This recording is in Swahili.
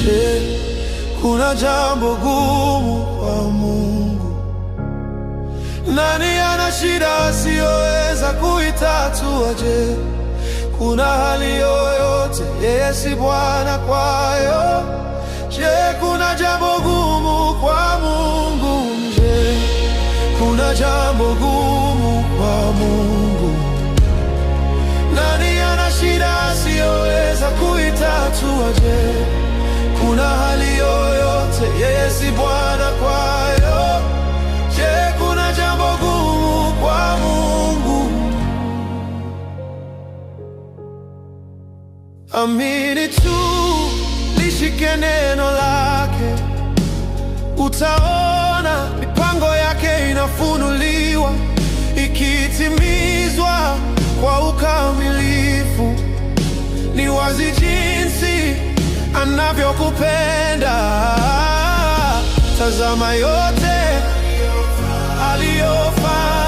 Je, kuna jambo gumu kwa Mungu? Nani ana shida asiyoweza kuitatua? Je, kuna hali yoyote yeye si Bwana kwayo? Je, kuna jambo gumu kwa Mungu? Je, kuna jambo gumu kwa Mungu? Nani ana shida asiyoweza kuitatua? Je, kuna hali yoyote yeye si Bwana kwayo? Je, kuna jambo gumu kwa Mungu? Amini tu, lishike neno lake, utaona mipango yake inafunuliwa, ikitimizwa kwa ukamilifu. Ni wazi jinsi anavyokupenda. Tazama yote aliyofanya.